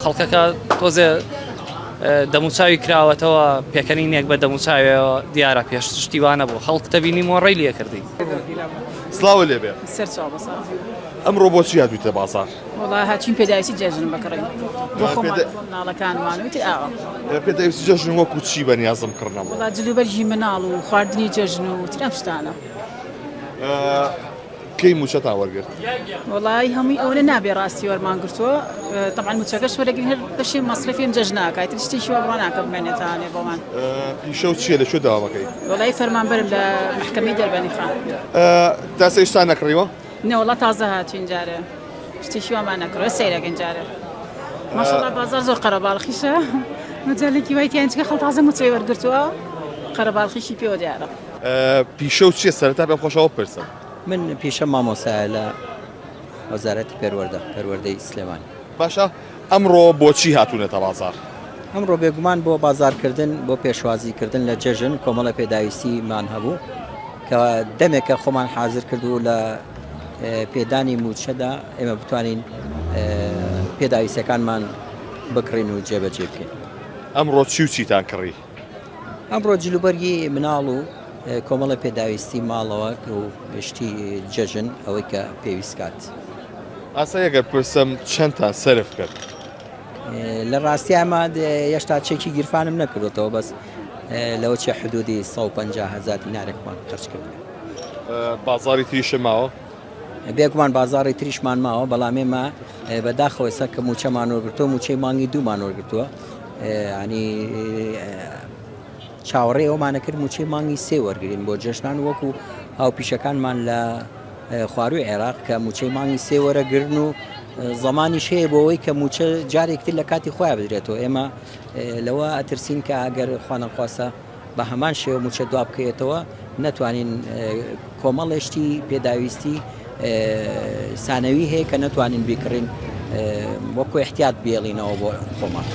خەڵکەکە تۆزێ دەموچاوی کراوەتەوە پێکەنینێک بە دەموچاویەوە دیارە پێش شتیوانە بوو خەڵک تەبینی مۆڕەی لێ کردی. سلااو لێبێ سەرچاو بەسا ئەمڕۆ بۆچی هاتوویتە بازار؟ وڵای هاچین پێداویستی جەژن بەکڕین بۆ خۆمان ناڵەکانمانوتی ئاوە پێدەویستی جەژن وەکو چی بەنیازم کردنەوە؟ وڵا جلوبەرژی مناڵ و خواردنی جەژن و ترام شتانە. کەی موچەتان وەرگرت؟ وڵای هەمووی ئەوە نابێ ڕاستی وەرمان گرتووە تەمان موچەکەش وەرەگرین هەر بەشی مەصرفیم جەژناکات شتێکی وە بڕوا ناکە بمێنێتانێ بۆمان. پیشە و چییە لەکوێ داوامەکەی؟ وڵای فەرمانبەر لە محکەمەی دەربەنی خان. تاسە ئێستا نەکڕیوە؟ نەوەڵا تازە هاتوین جارێ شتێکی وامان نەکڕوە سەیرەکەن جارێ. ماشەڵڵا بازار زۆر قەرەباڵخیشە مەجالێکی وای تیانچکە خەڵک تازە موچەی وەرگرتووە قەرەباڵخیشی پێوە دیارە. پیشە و چییە سەرەتا پێم خۆشەوە پرسم. من پیشە مامۆسایە لە وەزارەتی پەروەردەی سلێمانی. باشە ئەمڕۆ بۆچی هاتوونەتە بازار؟ ئەمڕۆ بێگومان بۆ بازارکردن بۆ پێشوازیکردن لە جەژن کۆمەڵە پێداویستیمان هەبوو کە دەمێکە خۆمان حازر کردو لە پێدانی موچەدا ئێمە بتوانین پێداویستەکانمان بکڕین و جێبەجێ بکەین. ئەمڕۆ چی و چیتان کڕی؟ ئەمڕۆ جلوبەرگی مناڵ و کۆمەڵە پێداویستی ماڵەوە و پشتی جەژن ئەوەی کە پێویست کات. ئاسا ئەگەر پرسم چەندتان سەرف کرد؟ لە ڕاستی ئەمە هێشتا چێکی گیرفانم نەکردێتەوە بەس لەوە چێ حدودی 150,000 دینارێکمان خەرج کرد. بازاری تریشە ماوە؟ بێگومان بازاری تریشمان ماوە بەڵام ئێمە بەداخەوە ئێستا کە موچەمان وەرگرتووە موچەی مانگی دوومان وەرگرتووە ینی چاوەڕێ ئەومانە کرد موچەی مانگی سێ وەرگین بۆ جەژنان وەکو هاوپیشەکانمان لە خواروی عێراق کە موچەی مانگی سێ وەرەگرن و زمانی شەیە بۆەوەی کە موچە جارێکتر لە کاتی خۆیان بدرێتەوە. ئێمە لەوە ئەترسین کە ئەگەر خوانەخواسە بە هەمان شێوە موچە دوا بکەوێتەوە نەتوانین کۆمەڵێشتی پێداویستی سانەوی هەیە کە نەتوانین بیکڕین وەکو احتیاط بێڵینەوە بۆ خۆمان.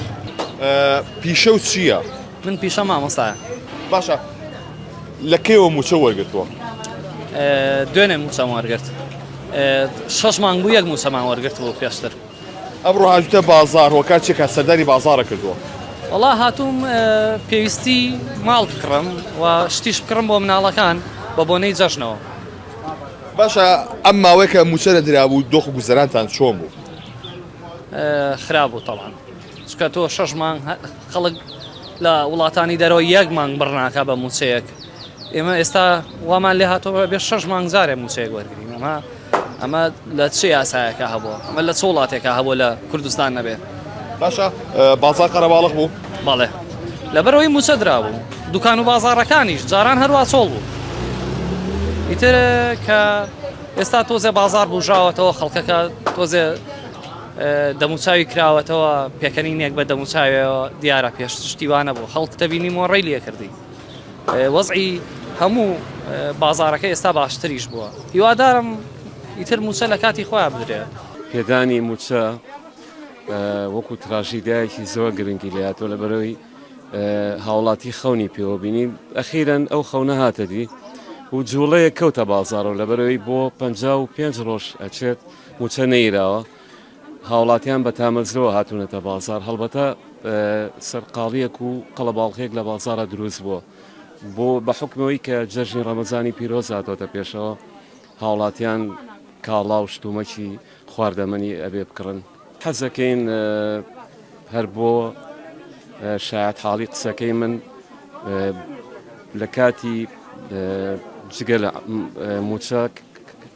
پیشە و چییە؟ من پیشە مامۆستایە. باشە لە کێوە موچە وەرگرتووە؟ دوێنێ موچەم وەرگرت 6 مانگ بوو یەک موچەمان وەرگرت بوو پێشتر. ئەمڕۆ هاتوویتە بازار وە کاتێکە سەردانی بازارە کردووە. وەڵا هاتووم پێویستی ماڵ بکڕم و شتیش بکڕم بۆ مناڵەکان بە بۆنەی جەژنەوە. باشە ئەم ماوەیەکە موچە لە درابوو دۆخ و گوزەرانتان چۆن بوو؟ خراب بوو تەڵان چکە تۆ 6 مانگ خەڵک لە وڵاتانی دەرەوە یەک مانگ بڕناکە بە موچەیەک. ئێمە ئێستا وامان لێ هاتەوە بێ 6 مانگ زارێ موچەیەک وەرگین. ئەمە لە چه یاسایەکە هەبووە؟ ئەمە لە چ وڵاتێکە هەبوو لە کوردستان نەبێت. باشە بازار قەرەباڵغ بوو؟ بەڵێ لەبەرەوەی موچە درابوو دوکان و بازارەکانیش جاران هەروە چۆڵ بوو. ئیتر کە ئێستا تۆزێ بازار بژاوەتەوە خەڵکەکە تۆزێ دەموچاوی کراوەتەوە پێکەنینێک بە دەموچاویەوە دیارە پێش شتیوانە بوو خەڵک تەبینی مۆڕەی لێ کردی. وەزعی هەموو بازارەکە ئێستا باشتریش بووە. هیوادارم ئیتر موچە لە کاتی خۆیان بدرێت. پێدانی موچە وەکو تراژیدایەکی زۆر گرنگی لێهاتوە لەبەرەوەی هاوڵاتی خەونی پێوە بینی ئەخیرەن ئەو خەونە هاتەدی و جوڵەیە کەوتە بازارەوە لەبەرەوەی بۆ 55 ڕۆژ ئەچێت موچە نەیراوە هاوڵاتیان بە تامەزرەوە هاتوونەتە بازار هەڵبەتە سەرقاڵیەک و قەڵەباڵغێک لە بازارە دروست بووە بۆ بە حکمەوەی کە جەژنی ڕەمەزانی پیرۆز هاتۆتە پێشەوە هاوڵاتیان کاڵا و شتومەکی خواردەمەنی ئەبێ بکڕن. حەزەکەین هەر بۆ شایەت حاڵی قسەکەی من لە کاتی جگە لە موچە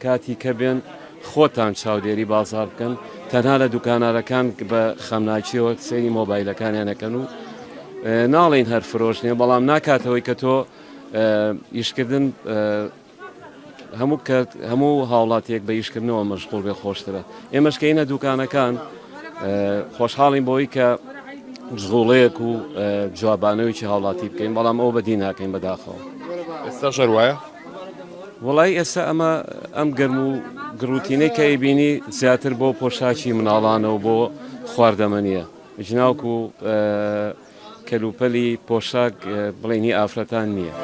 کاتی کە بێن خۆتان چاودێری بازار بکەن تەنها لە دوکانارەکان بە خەمناچیەوە سەیری مۆبایلەکانیانەکەن و ناڵێن هەر فرۆشتنێ بەڵام ناکاتەوەی کە تۆ ئیشکردن هەموو هاوڵاتیەک بە ئیشکردنەوە مەشغوڵ بێ خۆشترە. ئێمەشکەینە دوکانەکان خۆشحاڵین بۆی کە مشغوڵەیەک و جوابانەوەیکی هاوڵاتی بکەین بەڵام ئەو بەدی ناکەین بەداخەوە. ئێستا ژەر وایە؟ وڵای ئێستا ئەمە ئەم گەرم و گڕوتینەی کە ئەیبینی زیاتر بۆ پۆشاکی مناڵانە و بۆ خواردەمەنیە ژناوکو کەلوپەلی پۆشاک بڵێنی ئافرەتان نییە.